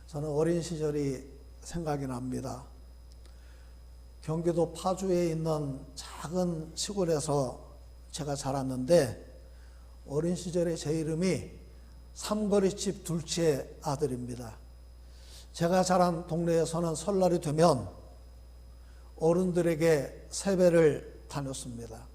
저는 어린 시절이 생각이 납니다. 경기도 파주에 있는 작은 시골에서 제가 자랐는데 어린 시절에 제 이름이 삼거리집 둘째 아들입니다. 제가 자란 동네에서는 설날이 되면 어른들에게 세배를 다녔습니다.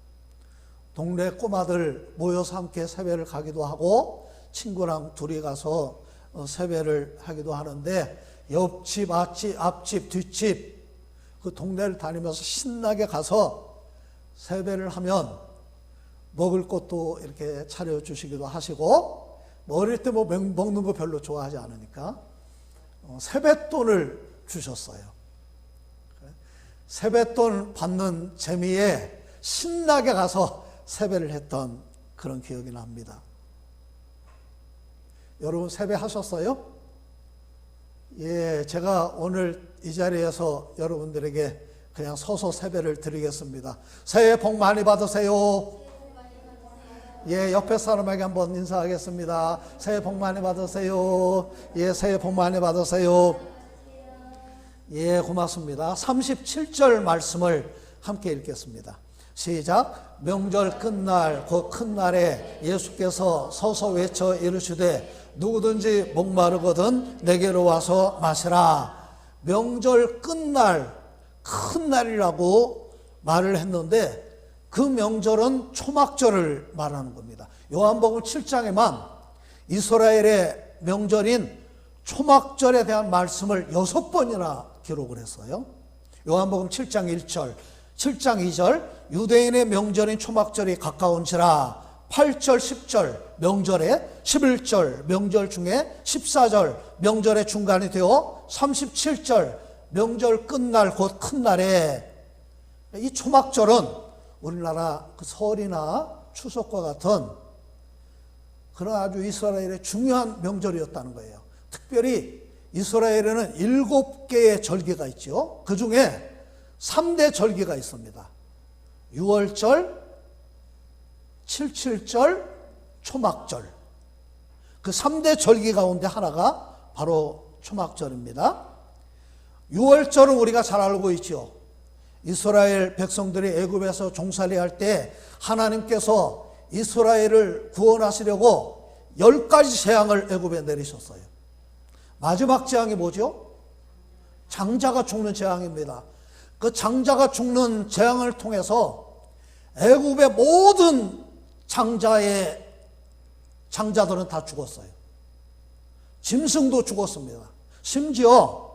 동네 꼬마들 모여서 함께 세배를 가기도 하고 친구랑 둘이 가서 세배를 하기도 하는데 옆집, 앞집, 뒷집 그 동네를 다니면서 신나게 가서 세배를 하면 먹을 것도 이렇게 차려주시기도 하시고 어릴 때 먹는 거 별로 좋아하지 않으니까 세뱃돈을 주셨어요. 세뱃돈 받는 재미에 신나게 가서 세배를 했던 그런 기억이 납니다. 여러분 세배 하셨어요? 예, 제가 오늘 이 자리에서 여러분들에게 그냥 서서 세배를 드리겠습니다. 새해 복 많이 받으세요. 예, 옆에 사람에게 한번 인사하겠습니다. 새해 복 많이 받으세요. 예, 새해 복 많이 받으세요. 예, 고맙습니다. 37절 말씀을 함께 읽겠습니다. 시작. 명절 끝날 곧 큰 날에 예수께서 서서 외쳐 이르시되 누구든지 목마르거든 내게로 와서 마시라. 명절 끝날 큰 날이라고 말을 했는데 그 명절은 초막절을 말하는 겁니다. 요한복음 7장에만 이스라엘의 명절인 초막절에 대한 말씀을 6번이나 기록을 했어요. 요한복음 7장 1절, 7장 2절 유대인의 명절인 초막절이 가까운지라 8절 10절 명절에 11절 명절 중에 14절 명절의 중간이 되어 37절 명절 끝날 곧 큰 날에 이 초막절은 우리나라 그 설이나 추석과 같은 그런 아주 이스라엘의 중요한 명절이었다는 거예요. 특별히 이스라엘에는 7개의 절기가 있죠. 그 중에 3대 절기가 있습니다. 6월절, 77절, 초막절. 그 3대 절기 가운데 하나가 바로 초막절입니다. 6월절은 우리가 잘 알고 있죠. 이스라엘 백성들이 애굽에서 종살이할 때 하나님께서 이스라엘을 구원하시려고 10가지 재앙을 애굽에 내리셨어요. 마지막 재앙이 뭐죠? 장자가 죽는 재앙입니다. 그 장자가 죽는 재앙을 통해서 애굽의 모든 장자들은 다 죽었어요. 짐승도 죽었습니다. 심지어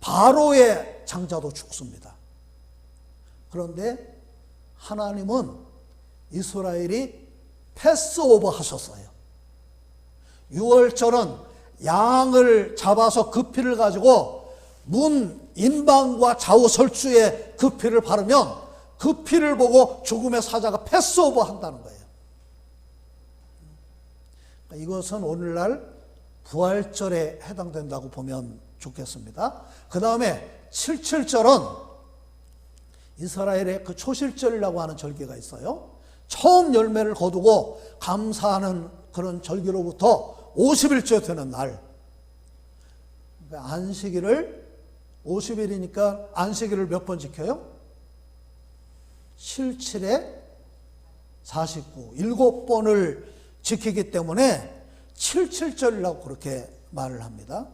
바로의 장자도 죽습니다. 그런데 하나님은 이스라엘이 패스오버 하셨어요. 6월절은 양을 잡아서 그 피를 가지고 문 인방과 좌우 설주에 그 피를 바르면 그 피를 보고 죽음의 사자가 패스오버 한다는 거예요. 이것은 오늘날 부활절에 해당된다고 보면 좋겠습니다. 그 다음에 77절은 이스라엘의 그 초실절이라고 하는 절기가 있어요. 처음 열매를 거두고 감사하는 그런 절기로부터 50일째 되는 날. 안식일을 50일이니까 안식일을 몇 번 지켜요? 7, 7에 49, 7번을 지키기 때문에 77절이라고 그렇게 말을 합니다.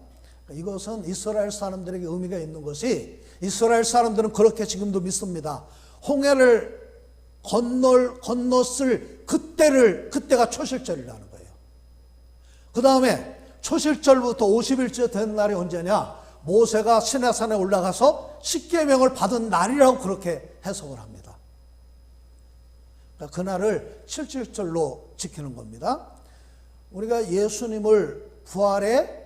이것은 이스라엘 사람들에게 의미가 있는 것이 이스라엘 사람들은 그렇게 지금도 믿습니다. 홍해를 건넜을 그때가 초실절이라는 거예요. 그 다음에 초실절부터 50일째 된 날이 언제냐? 모세가 시내산에 올라가서 십계명을 받은 날이라고 그렇게 해석을 합니다. 그러니까 그날을 77절로 지키는 겁니다. 우리가 예수님을 부활의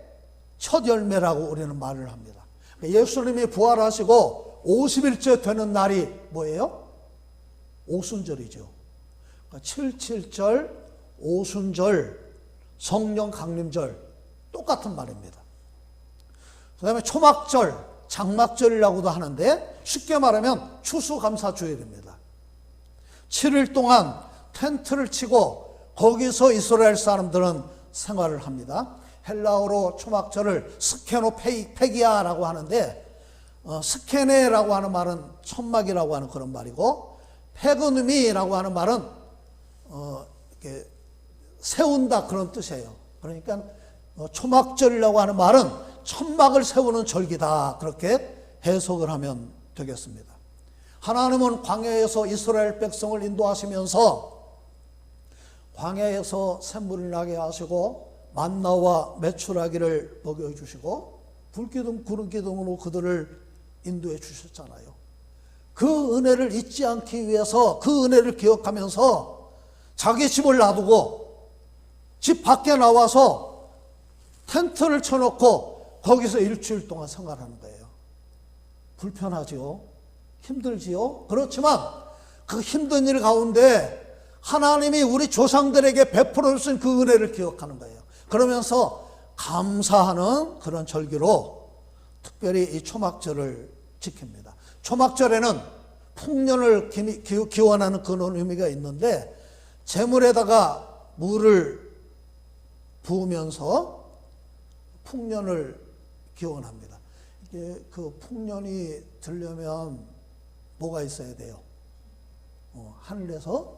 첫 열매라고 우리는 말을 합니다. 예수님이 부활하시고 50일째 되는 날이 뭐예요? 오순절이죠. 그러니까 77절, 오순절, 성령 강림절 똑같은 말입니다. 그 다음에 초막절, 장막절이라고도 하는데 쉽게 말하면 추수감사주일입니다. 7일 동안 텐트를 치고 거기서 이스라엘 사람들은 생활을 합니다. 헬라어로 초막절을 스케노페기아라고 하는데, 스케네라고 하는 말은 천막이라고 하는 그런 말이고, 페그누미라고 하는 말은 이렇게 세운다 그런 뜻이에요. 그러니까 초막절이라고 하는 말은 천막을 세우는 절기다, 그렇게 해석을 하면 되겠습니다. 하나님은 광야에서 이스라엘 백성을 인도하시면서 광야에서 샘물을 나게 하시고 만나와 메추라기를 먹여주시고 불기둥 구름기둥으로 그들을 인도해 주셨잖아요. 그 은혜를 잊지 않기 위해서 그 은혜를 기억하면서 자기 집을 놔두고 집 밖에 나와서 텐트를 쳐놓고 거기서 일주일 동안 생활하는 거예요. 불편하지요? 힘들지요? 그렇지만 그 힘든 일 가운데 하나님이 우리 조상들에게 베풀어 주신 그 은혜를 기억하는 거예요. 그러면서 감사하는 그런 절기로 특별히 이 초막절을 지킵니다. 초막절에는 풍년을 기원하는 그런 의미가 있는데, 재물에다가 물을 부으면서 풍년을 기원합니다. 이게 그 풍년이 들려면 뭐가 있어야 돼요? 하늘에서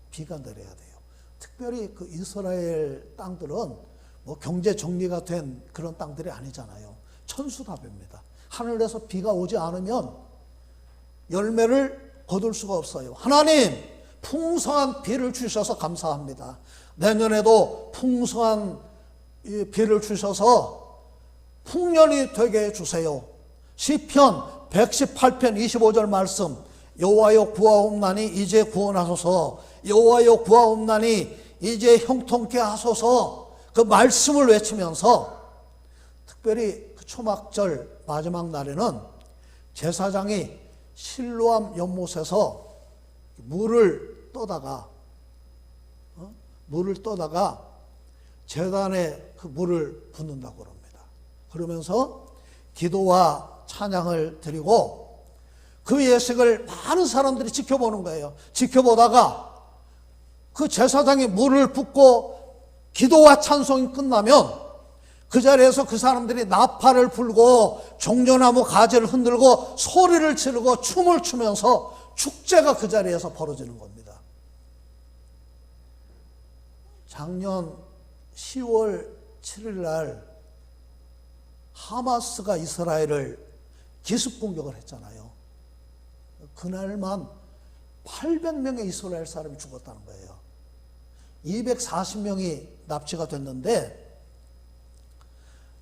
비가 내려야 돼요. 특별히 그 이스라엘 땅들은 뭐 경제 정리가 된 그런 땅들이 아니잖아요. 천수답입니다. 하늘에서 비가 오지 않으면 열매를 거둘 수가 없어요. 하나님, 풍성한 비를 주셔서 감사합니다. 내년에도 풍성한 비를 주셔서 풍년이 되게 해주세요. 시편 118편 25절 말씀, 여호와여 구하옵나니 이제 구원하소서, 여호와여 구하옵나니 이제 형통케 하소서, 그 말씀을 외치면서 특별히 그 초막절 마지막 날에는 제사장이 실로암 연못에서 물을 떠다가 제단에 그 물을 붓는다고 합니다. 그러면서 기도와 찬양을 드리고 그 예식을 많은 사람들이 지켜보는 거예요. 지켜보다가 그 제사장이 물을 붓고 기도와 찬송이 끝나면 그 자리에서 그 사람들이 나팔을 불고 종려나무 가지를 흔들고 소리를 지르고 춤을 추면서 축제가 그 자리에서 벌어지는 겁니다. 작년 10월 7일 날 하마스가 이스라엘을 기습 공격을 했잖아요. 그날만 800명의 이스라엘 사람이 죽었다는 거예요. 240명이 납치가 됐는데,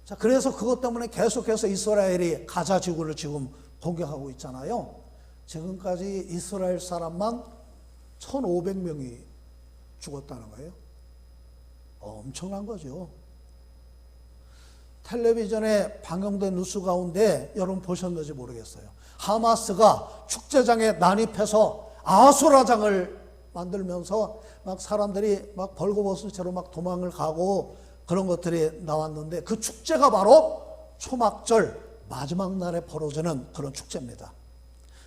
자, 그래서 그것 때문에 계속해서 이스라엘이 가자 지구를 지금 공격하고 있잖아요. 지금까지 이스라엘 사람만 1,500명이 죽었다는 거예요. 엄청난 거죠. 텔레비전에 방영된 뉴스 가운데 여러분 보셨는지 모르겠어요. 하마스가 축제장에 난입해서 아수라장을 만들면서 막 사람들이 막 벌거벗은 채로 막 도망을 가고 그런 것들이 나왔는데, 그 축제가 바로 초막절 마지막 날에 벌어지는 그런 축제입니다.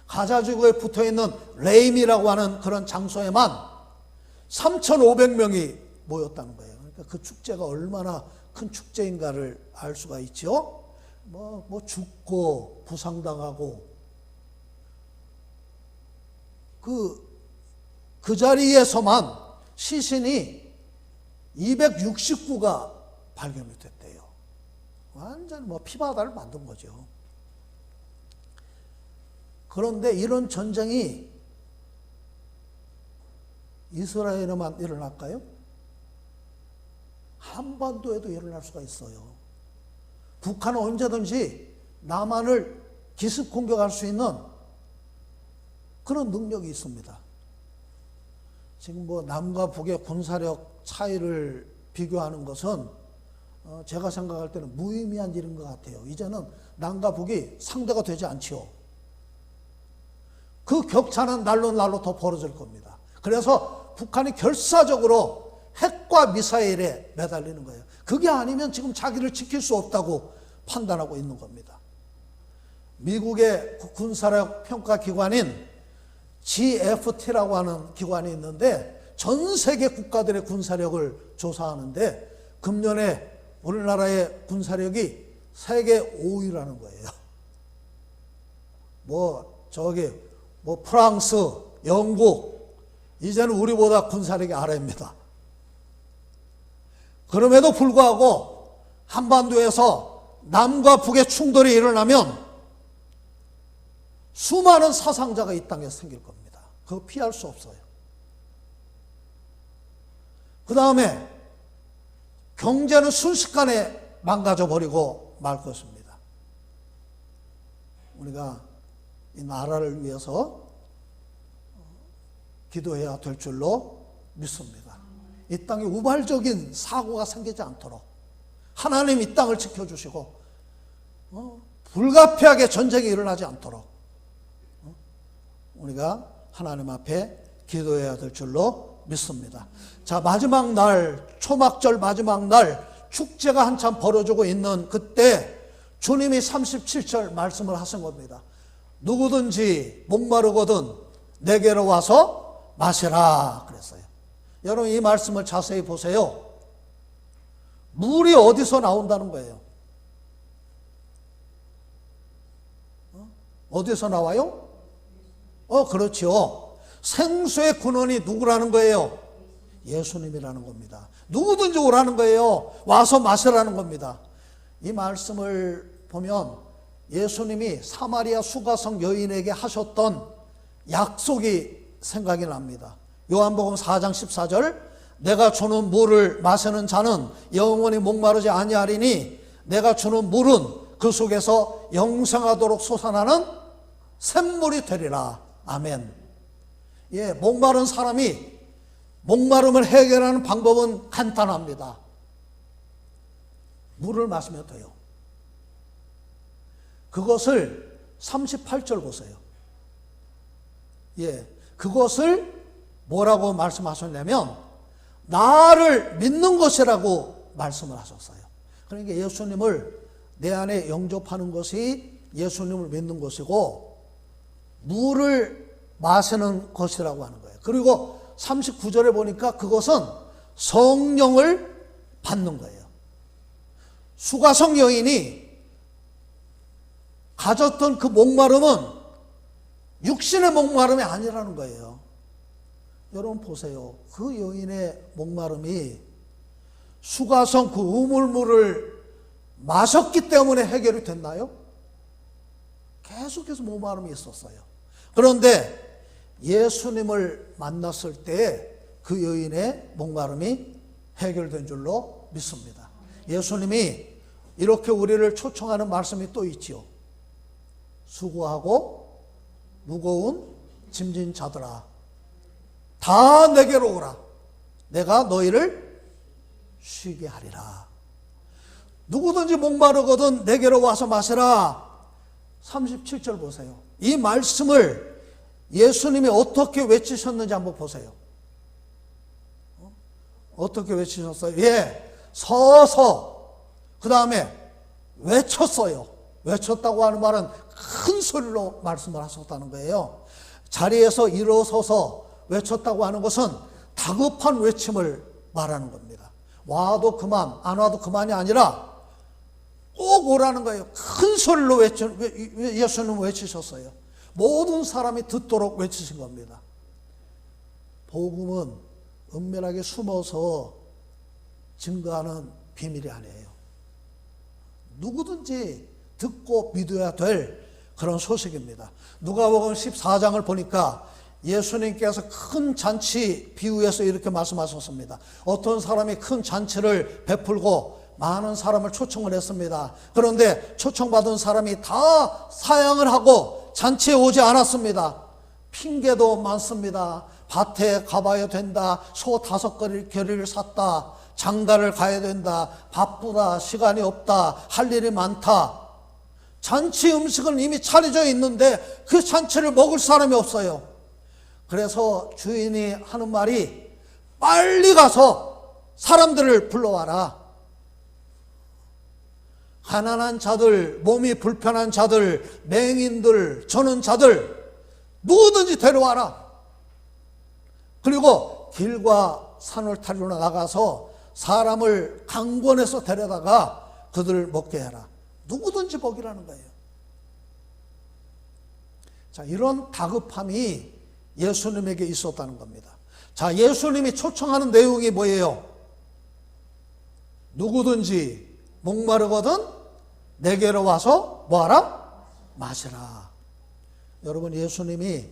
가자지구에 붙어있는 레임이라고 하는 그런 장소에만 3,500명이 모였다는 거예요. 그러니까 그 축제가 얼마나 큰 축제인가를 알 수가 있죠. 뭐 죽고 부상당하고 그 자리에서만 시신이 269가 발견이 됐대요. 완전 피바다를 만든 거죠. 그런데 이런 전쟁이 이스라엘에만 일어날까요? 한반도에도 일어날 수가 있어요. 북한은 언제든지 남한을 기습 공격할 수 있는 그런 능력이 있습니다. 지금 남과 북의 군사력 차이를 비교하는 것은 제가 생각할 때는 무의미한 일인 것 같아요. 이제는 남과 북이 상대가 되지 않지요. 그 격차는 날로 더 벌어질 겁니다. 그래서 북한이 결사적으로 핵과 미사일에 매달리는 거예요. 그게 아니면 지금 자기를 지킬 수 없다고 판단하고 있는 겁니다. 미국의 군사력 평가 기관인 GFT라고 하는 기관이 있는데 전 세계 국가들의 군사력을 조사하는데 금년에 우리나라의 군사력이 세계 5위라는 거예요. 프랑스, 영국, 이제는 우리보다 군사력이 아래입니다. 그럼에도 불구하고 한반도에서 남과 북의 충돌이 일어나면 수많은 사상자가 이 땅에 생길 겁니다. 그거 피할 수 없어요. 그 다음에 경제는 순식간에 망가져버리고 말 것입니다. 우리가 이 나라를 위해서 기도해야 될 줄로 믿습니다. 이 땅에 우발적인 사고가 생기지 않도록 하나님 이 땅을 지켜주시고 불가피하게 전쟁이 일어나지 않도록 우리가 하나님 앞에 기도해야 될 줄로 믿습니다. 자, 마지막 날, 초막절 마지막 날 축제가 한참 벌어지고 있는 그때 주님이 37절 말씀을 하신 겁니다. 누구든지 목마르거든 내게로 와서 마시라 그랬어요. 여러분 이 말씀을 자세히 보세요. 물이 어디서 나온다는 거예요? 어디서 나와요? 그렇죠. 생수의 근원이 누구라는 거예요? 예수님이라는 겁니다. 누구든지 오라는 거예요. 와서 마시라는 겁니다. 이 말씀을 보면 예수님이 사마리아 수가성 여인에게 하셨던 약속이 생각이 납니다. 요한복음 4장 14절 내가 주는 물을 마시는 자는 영원히 목마르지 아니하리니 내가 주는 물은 그 속에서 영생하도록 솟아나는 샘물이 되리라. 아멘. 예, 목마른 사람이 목마름을 해결하는 방법은 간단합니다. 물을 마시면 돼요. 그것을 38절 보세요. 예, 그것을 뭐라고 말씀하셨냐면 나를 믿는 것이라고 말씀을 하셨어요. 그러니까 예수님을 내 안에 영접하는 것이 예수님을 믿는 것이고 물을 마시는 것이라고 하는 거예요. 그리고 39절에 보니까 그것은 성령을 받는 거예요. 수가성 여인이 가졌던 그 목마름은 육신의 목마름이 아니라는 거예요. 여러분 보세요. 그 여인의 목마름이 수가성 그 우물물을 마셨기 때문에 해결이 됐나요? 계속해서 목마름이 있었어요. 그런데 예수님을 만났을 때 그 여인의 목마름이 해결된 줄로 믿습니다. 예수님이 이렇게 우리를 초청하는 말씀이 또 있지요. 수고하고 무거운 짐진 자들아 다 내게로 오라. 내가 너희를 쉬게 하리라. 누구든지 목마르거든 내게로 와서 마시라. 37절 보세요. 이 말씀을 예수님이 어떻게 외치셨는지 한번 보세요. 어떻게 외치셨어요? 예, 서서 그 다음에 외쳤어요. 외쳤다고 하는 말은 큰 소리로 말씀을 하셨다는 거예요. 자리에서 일어서서 외쳤다고 하는 것은 다급한 외침을 말하는 겁니다. 와도 그만, 안 와도 그만이 아니라 꼭 오라는 거예요. 큰 소리로 예수님은 외치셨어요. 모든 사람이 듣도록 외치신 겁니다. 복음은 은밀하게 숨어서 증거하는 비밀이 아니에요. 누구든지 듣고 믿어야 될 그런 소식입니다. 누가복음 14장을 보니까 예수님께서 큰 잔치 비유에서 이렇게 말씀하셨습니다. 어떤 사람이 큰 잔치를 베풀고 많은 사람을 초청을 했습니다. 그런데 초청받은 사람이 다 사양을 하고 잔치에 오지 않았습니다. 핑계도 많습니다. 밭에 가봐야 된다. 소 5결을 샀다. 장가를 가야 된다. 바쁘다. 시간이 없다. 할 일이 많다. 잔치 음식은 이미 차려져 있는데 그 잔치를 먹을 사람이 없어요. 그래서 주인이 하는 말이 빨리 가서 사람들을 불러와라. 가난한 자들, 몸이 불편한 자들, 맹인들, 저는 자들 누구든지 데려와라. 그리고 길과 산을 타러 나가서 사람을 강권해서 데려다가 그들을 먹게 해라. 누구든지 먹이라는 거예요. 자, 이런 다급함이 예수님에게 있었다는 겁니다. 자, 예수님이 초청하는 내용이 뭐예요? 누구든지 목마르거든 내게로 와서 뭐하라? 마시라. 여러분, 예수님이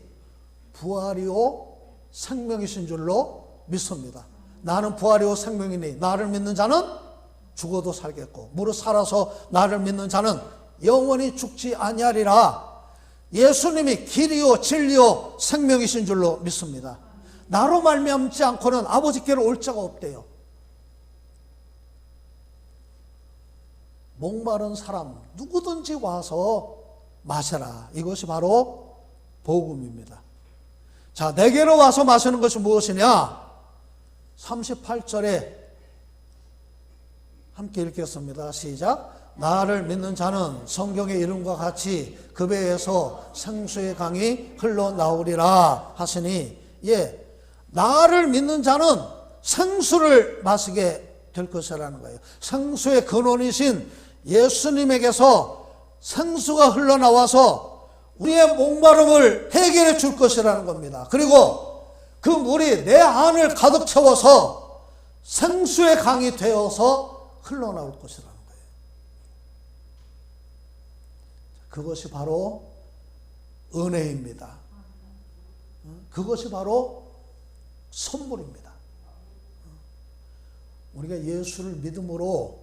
부활이요 생명이신 줄로 믿습니다. 나는 부활이요 생명이니 나를 믿는 자는 죽어도 살겠고 무릇 살아서 나를 믿는 자는 영원히 죽지 아니하리라. 예수님이 길이요 진리요 생명이신 줄로 믿습니다. 나로 말미암지 않고는 아버지께로 올 자가 없대요. 목마른 사람 누구든지 와서 마셔라. 이것이 바로 복음입니다. 자, 내게로 와서 마시는 것이 무엇이냐? 38절에 함께 읽겠습니다. 시작. 나를 믿는 자는 성경의 이름과 같이 그 배에서 생수의 강이 흘러나오리라 하시니, 나를 믿는 자는 생수를 마시게 될 것이라는 거예요. 생수의 근원이신 예수님에게서 생수가 흘러나와서 우리의 목마름을 해결해 줄 것이라는 겁니다. 그리고 그 물이 내 안을 가득 채워서 생수의 강이 되어서 흘러나올 것이라는 거예요. 그것이 바로 은혜입니다. 그것이 바로 선물입니다. 우리가 예수를 믿음으로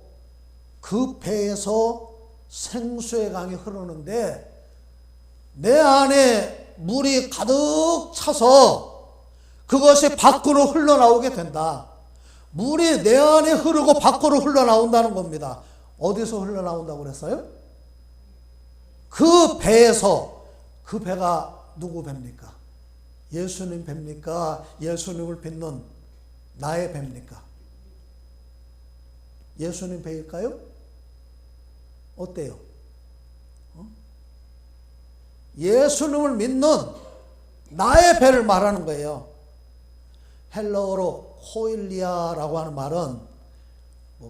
그 배에서 생수의 강이 흐르는데 내 안에 물이 가득 차서 그것이 밖으로 흘러나오게 된다. 물이 내 안에 흐르고 밖으로 흘러나온다는 겁니다. 어디서 흘러나온다고 그랬어요? 그 배에서. 그 배가 누구 배입니까? 예수님 배입니까? 예수님을 믿는 나의 배입니까? 예수님 배일까요? 어때요? 예수님을 믿는 나의 배를 말하는 거예요. 헬라어로 호일리아라고 하는 말은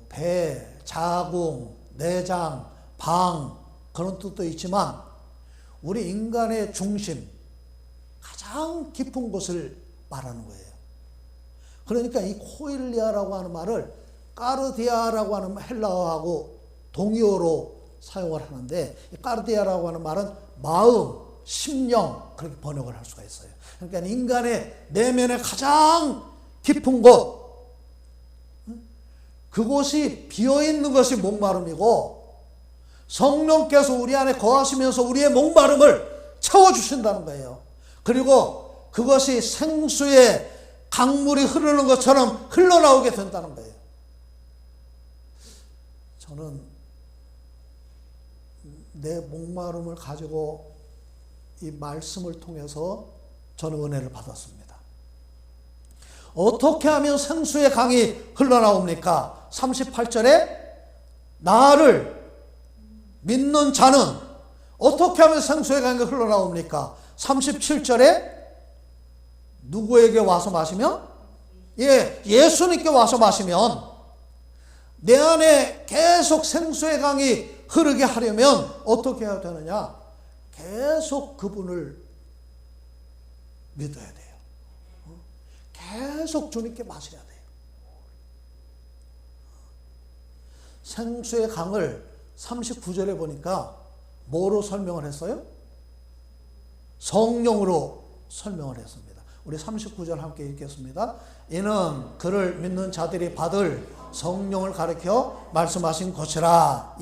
배, 자궁, 내장, 방 그런 뜻도 있지만 우리 인간의 중심, 가장 깊은 곳을 말하는 거예요. 그러니까 이 코일리아라고 하는 말을 까르디아라고 하는 헬라어하고 동의어로 사용을 하는데, 까르디아라고 하는 말은 마음, 심령, 그렇게 번역을 할 수가 있어요. 그러니까 인간의 내면의 가장 깊은 곳, 그곳이 비어있는 것이 목마름이고, 성령께서 우리 안에 거하시면서 우리의 목마름을 채워주신다는 거예요. 그리고 그것이 생수의 강물이 흐르는 것처럼 흘러나오게 된다는 거예요. 저는 내 목마름을 가지고 이 말씀을 통해서 저는 은혜를 받았습니다. 어떻게 하면 생수의 강이 흘러나옵니까? 38절에 나를 믿는 자는 어떻게 하면 생수의 강이 흘러나옵니까? 37절에 누구에게 와서 마시면? 예수님께 와서 마시면 내 안에 계속 생수의 강이 흐르게 하려면 어떻게 해야 되느냐? 계속 그분을 믿어야 돼요. 계속 주님께 마셔야 돼요. 생수의 강을 39절에 보니까 뭐로 설명을 했어요? 성령으로 설명을 했습니다. 우리 39절 함께 읽겠습니다. 이는 그를 믿는 자들이 받을 성령을 가리켜 말씀하신 것이라.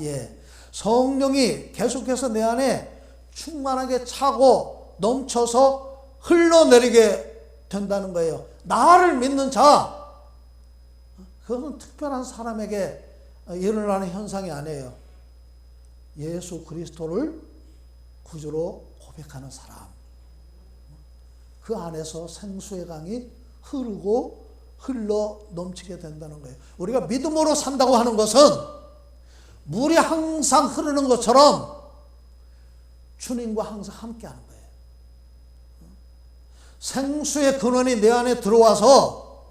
성령이 계속해서 내 안에 충만하게 차고 넘쳐서 흘러내리게 된다는 거예요. 나를 믿는 자, 그것은 특별한 사람에게 일어나는 현상이 아니에요. 예수 그리스도를 구주로 고백하는 사람, 그 안에서 생수의 강이 흐르고 흘러 넘치게 된다는 거예요. 우리가 믿음으로 산다고 하는 것은 물이 항상 흐르는 것처럼 주님과 항상 함께 하는 거예요. 생수의 근원이 내 안에 들어와서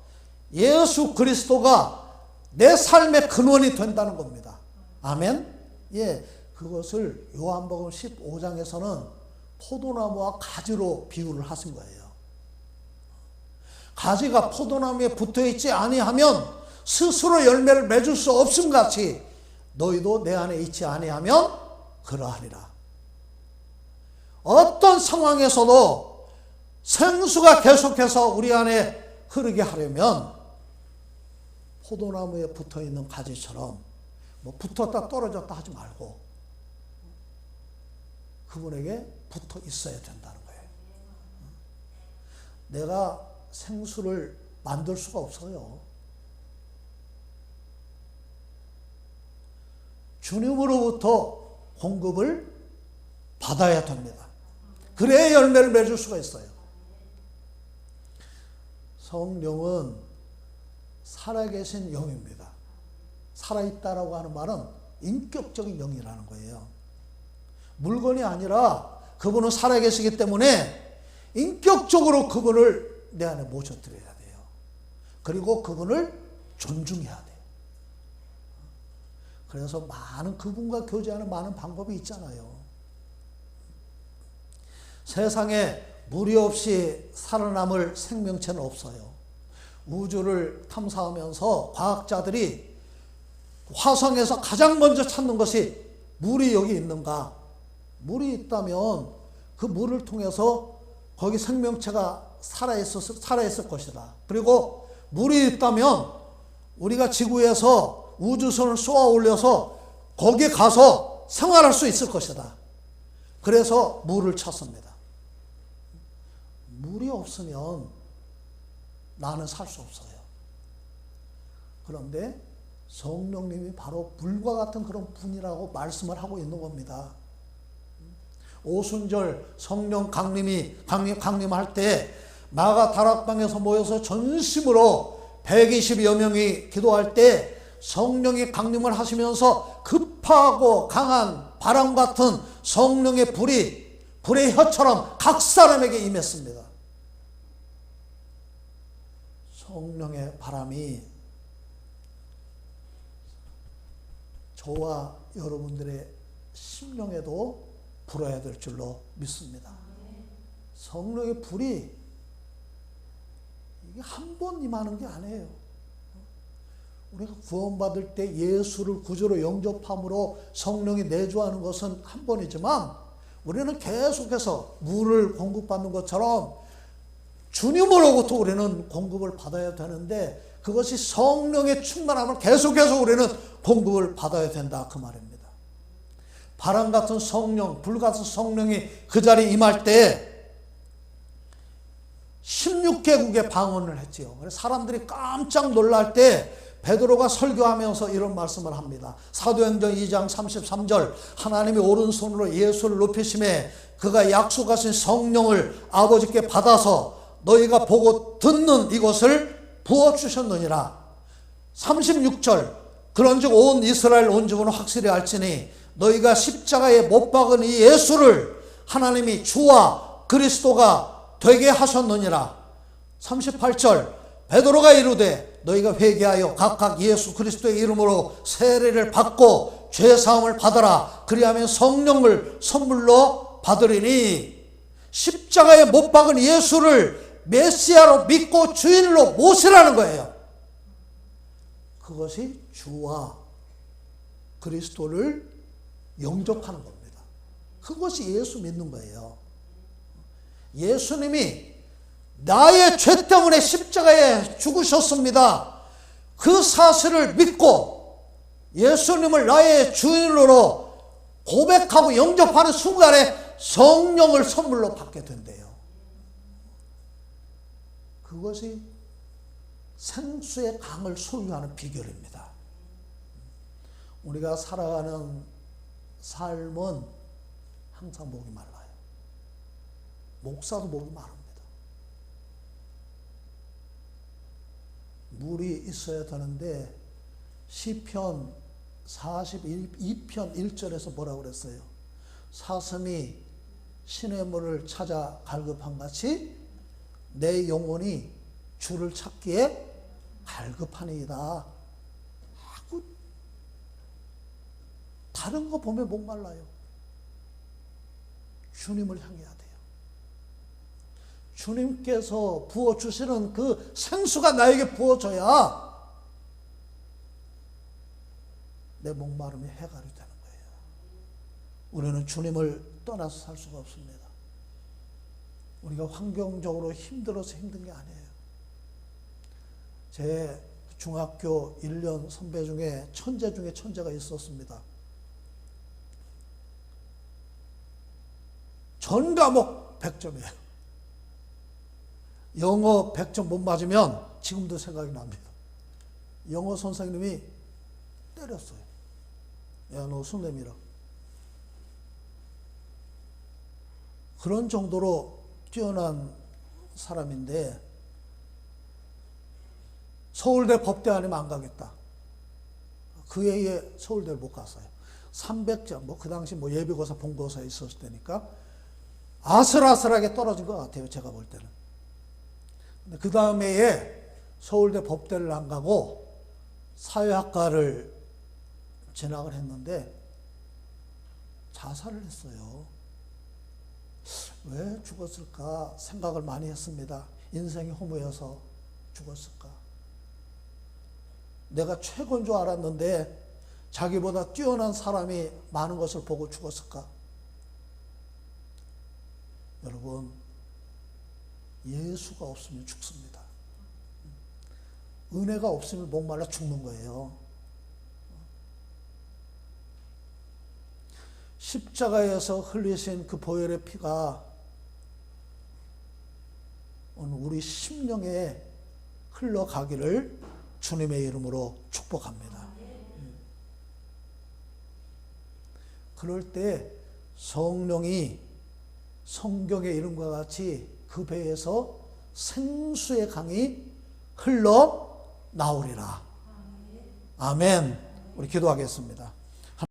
예수 그리스도가 내 삶의 근원이 된다는 겁니다. 아멘? 예, 그것을 요한복음 15장에서는 포도나무와 가지로 비유를 하신 거예요. 가지가 포도나무에 붙어있지 아니하면 스스로 열매를 맺을 수 없음 같이 너희도 내 안에 있지 아니하면 그러하리라. 어떤 상황에서도 생수가 계속해서 우리 안에 흐르게 하려면 포도나무에 붙어있는 가지처럼 뭐 붙었다 떨어졌다 하지 말고 그분에게 붙어 있어야 된다는 거예요. 내가 생수를 만들 수가 없어요. 주님으로부터 공급을 받아야 됩니다. 그래야 열매를 맺을 수가 있어요. 성령은 살아계신 영입니다. 살아있다라고 하는 말은 인격적인 영이라는 거예요. 물건이 아니라 그분은 살아계시기 때문에 인격적으로 그분을 내 안에 모셔드려야 돼요. 그리고 그분을 존중해야 돼요. 그래서 많은 그분과 교제하는 많은 방법이 있잖아요. 세상에 무리 없이 살아남을 생명체는 없어요. 우주를 탐사하면서 과학자들이 화성에서 가장 먼저 찾는 것이 물이 여기 있는가? 물이 있다면 그 물을 통해서 거기 생명체가 살아있을 것이다. 그리고 물이 있다면 우리가 지구에서 우주선을 쏘아 올려서 거기 가서 생활할 수 있을 것이다. 그래서 물을 찾습니다. 물이 없으면 나는 살 수 없어요. 그런데 성령님이 바로 물과 같은 그런 분이라고 말씀을 하고 있는 겁니다. 오순절 성령 강림할 때 마가 다락방에서 모여서 전심으로 120여 명이 기도할 때 성령이 강림을 하시면서 급하고 강한 바람 같은 성령의 불의 혀처럼 각 사람에게 임했습니다. 성령의 바람이 저와 여러분들의 심령에도 불어야 될 줄로 믿습니다. 성령의 불이 이게 한 번 임하는 게 아니에요. 우리가 구원받을 때 예수를 구주로 영접함으로 성령이 내주하는 것은 한 번이지만 우리는 계속해서 물을 공급받는 것처럼 주님으로부터 우리는 공급을 받아야 되는데 그것이 성령의 충만함을 계속해서 우리는 공급을 받아야 된다 그 말입니다. 바람 같은 성령, 불 같은 성령이 그 자리에 임할 때 16개국에 방언을 했지요. 그래서 사람들이 깜짝 놀랄 때 베드로가 설교하면서 이런 말씀을 합니다. 사도행전 2장 33절 하나님이 오른손으로 예수를 높이심에 그가 약속하신 성령을 아버지께 받아서 너희가 보고 듣는 이것을 부어주셨느니라. 36절 그런즉 온 이스라엘 온 집은 확실히 알지니 너희가 십자가에 못 박은 이 예수를 하나님이 주와 그리스도가 되게 하셨느니라. 38절 베드로가 이르되 너희가 회개하여 각각 예수 그리스도의 이름으로 세례를 받고 죄사함을 받아라. 그리하면 성령을 선물로 받으리니. 십자가에 못 박은 예수를 메시아로 믿고 주인으로 모시라는 거예요. 그것이 주와 그리스도를 영접하는 겁니다. 그것이 예수 믿는 거예요. 예수님이 나의 죄 때문에 십자가에 죽으셨습니다. 그 사실을 믿고 예수님을 나의 주인으로 고백하고 영접하는 순간에 성령을 선물로 받게 된대요. 그것이 생수의 강을 소유하는 비결입니다. 우리가 살아가는 삶은 항상 목이 말라요. 목사도 목이 마릅니다. 물이 있어야 되는데 시편 42편 1절에서 뭐라고 그랬어요? 사슴이 시냇물을 찾아 갈급한 같이 내 영혼이 주를 찾기에 갈급하니이다. 다른 거 보면 목말라요. 주님을 향해야 돼요. 주님께서 부어주시는 그 생수가 나에게 부어져야 내 목마름이 해결이 되는 거예요. 우리는 주님을 떠나서 살 수가 없습니다. 우리가 환경적으로 힘들어서 힘든 게 아니에요. 제 중학교 1년 선배 중에 천재가 있었습니다. 전 과목 100점이에요. 영어 100점 못 맞으면 지금도 생각이 납니다. 영어 선생님이 때렸어요. 야, 너 손 내밀어. 그런 정도로 뛰어난 사람인데 서울대 법대 아니면 안 가겠다. 그 해에 서울대를 못 갔어요. 300점, 그 당시 예비고사, 본고사 있었을 때니까 아슬아슬하게 떨어진 것 같아요. 제가 볼 때는. 근데 그 다음 해에 서울대 법대를 안 가고 사회학과를 진학을 했는데 자살을 했어요. 왜 죽었을까 생각을 많이 했습니다. 인생이 허무해서 죽었을까? 내가 최고인 줄 알았는데 자기보다 뛰어난 사람이 많은 것을 보고 죽었을까? 여러분, 예수가 없으면 죽습니다. 은혜가 없으면 목말라 죽는 거예요. 십자가에서 흘리신 그 보혈의 피가 오늘 우리 심령에 흘러가기를 주님의 이름으로 축복합니다. 그럴 때 성령이 성경의 이름과 같이 그 배에서 생수의 강이 흘러 나오리라. 아멘. 우리 기도하겠습니다.